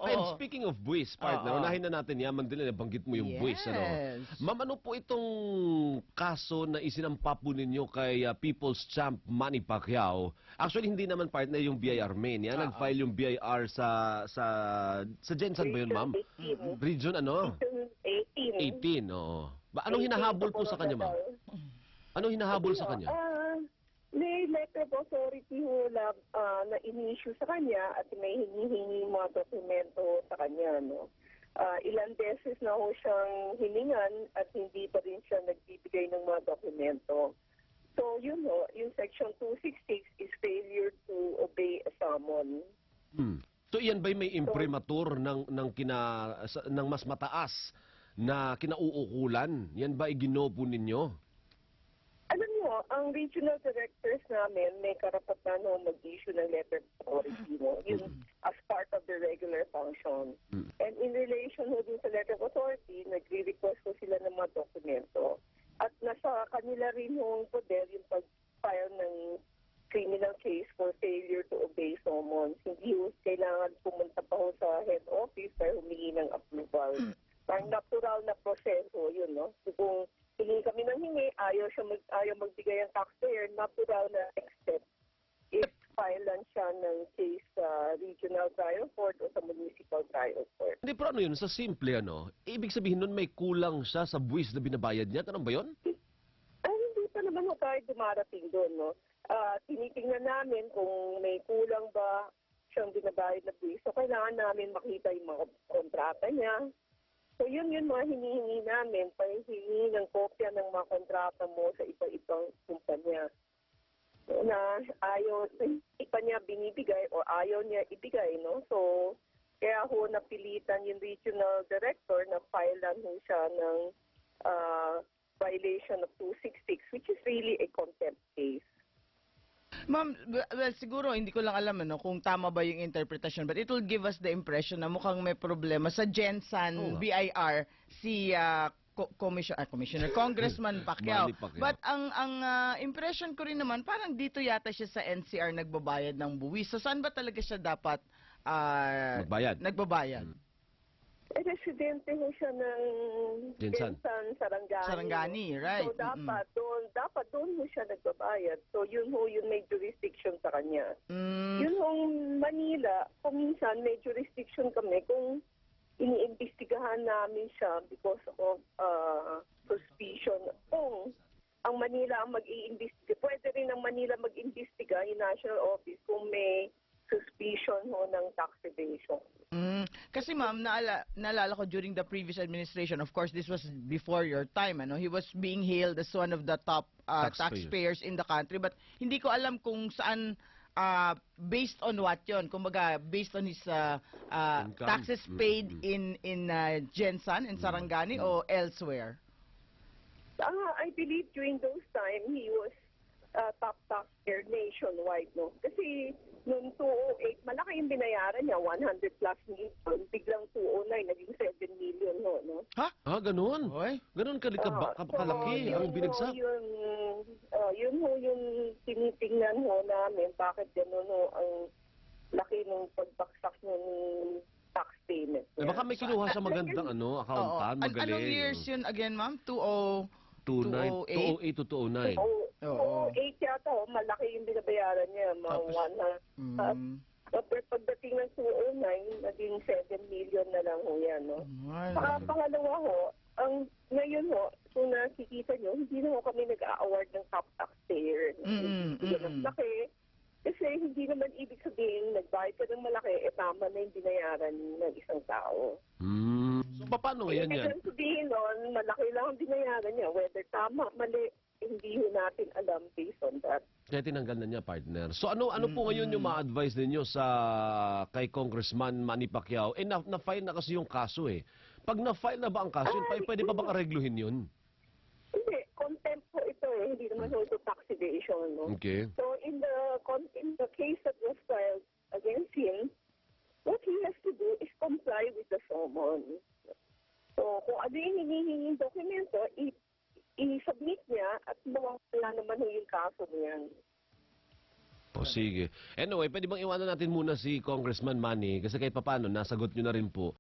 And speaking of buwis, partner, unahin na natin yan. Mandali, nabanggit mo yung buwis. Ano? Ma'am, ano po itong kaso na isinampa po ninyo kay People's Champ Manny Pacquiao? Actually, hindi naman, partner, yung BIR main. Yan, nag-file yung BIR sa Jensen ba yun, ma'am? Region ano? Region 18. 18, oo. Anong hinahabol po sa kanya, ma'am? Anong hinahabol sa kanya? May letter of authority ho na in-issue sa kanya at may hinihingi mga dokumento sa kanya. No? Ilang beses na ho siyang hiningan at hindi pa rin siya nagbibigay ng mga dokumento. So yun ho, yung section 266 is failure to obey a summon. So iyan ba'y may imprimatur ng mas mataas na kinauukulan? Yan ba iginopo ninyo? Alam mo, ang regional directors namin may karapatan na mag-issue ng letter of authority mo. Yun as part of the regular function. And in relation ho din sa letter of authority, nagre-request ko sila ng mga dokumento. At nasa kanila rin yung poder yung pag-file ng criminal case for failure to obey summons. Hindi ho kailangan pumunta pa ho sa head office para humingi ng approval. Parang natural na proseso yun, no? So, kung hingi kami ng hingi, ayaw magbigay ang taxpayer, natural na next step is file lang siya ng case sa regional trial court o sa municipal trial court. Hindi, pero ano yun? Sa simple, ano? Ibig sabihin nun may kulang siya sa buwis na binabayad niya? Ganun ba yun? Ay, hindi pa naman ho tayo dumarating doon, no? Tinitingnan namin kung may kulang ba siyang binabayad na buwis. So, kailangan namin makita yung mga kontrata niya. So, yun mga hinihingi namin, pahihingi ng kopya ng mga kontrata mo sa iba-ibang kumpanya. So, na ayaw, iba niya binibigay o ayaw niya ibigay, no? So, kaya ho napilitan yung regional director na filean ho siya ng violation of 266, which is really a contempt case. Ma'am, well, siguro hindi ko lang alam kung tama ba yung interpretation, but it will give us the impression na mukhang may problema sa Jensen BIR si Commissioner Congressman Pacquiao. But ang impression ko rin naman, parang dito yata siya sa NCR nagbabayad ng buwis. So saan ba talaga siya dapat nagbabayad? Residente ho siya ng Jensen, Sarangani. Right. So dapat doon ho siya nagbabayad. So yun may jurisdiction sa kanya. Yun hong Manila, kung minsan may jurisdiction kami kung iniimbestigahan namin siya because of suspicion. Kung ang Manila ang mag-iimbestiga, pwede rin ang Manila mag-imbestiga yung national office kung may suspicion ho ng tax evasion. Kasi ma'am, naalala ko during the previous administration, of course, this was before your time, he was being hailed as one of the top taxpayers in the country. But hindi ko alam kung saan, based on what yon, kumbaga, based on his taxes paid in Jensen, in Sarangani, o elsewhere? I believe during those time, he was top taxpayer nationwide, no? Kasi noong 2008, malaki yung binayaran niya, 100 plus million. Biglang 2009, naging 7 million, no? Ha? Ganun? Ganun kalaki ang binagsak? Yung tinitingnan ho namin, bakit gano'n ang laki ng pagbaksak ng tax payment. Baka may kinuha sa magandang accountant, magaling. Anong years yun again, ma'am? 208 to 209. 208 yata, malaki yung binabayaran niya, mga 100. Pagdating ng 209, naging 7 million na lang ho yan, no? Pangalawa ho, ngayon ho, kung nakikita nyo, hindi na ho kami nag-a-award ng top taxpayer. Laki. Kasi hindi naman ibig sabihin, nagbayad ka ng malaki, tama na yung binayaran ng isang tao. So, paano yan yan? Ibig sabihin nun, malaki lang ang binayaran niya. Whether tama, mali, hindi natin alam based on that. Kaya tinanggal na niya, partner. So ano po ngayon yung ma-advise ninyo kay Congressman Manny Pacquiao? Na-file na kasi yung kaso eh. Pag na-file na ba ang kaso, pwede pa bang aregluhin yun? Hindi, contempt po ito eh. Hindi naman ito tax evasion. No? Okay. So in the case that was filed against him, what he has to do is comply with the summons. So kung ano yung hinihinging dokumento, i-submit niya at mawala naman yung kaso niyan. O sige. Anyway, pwede bang iwanan natin muna si Congressman Manny kasi kahit papaano nasagot nyo na rin po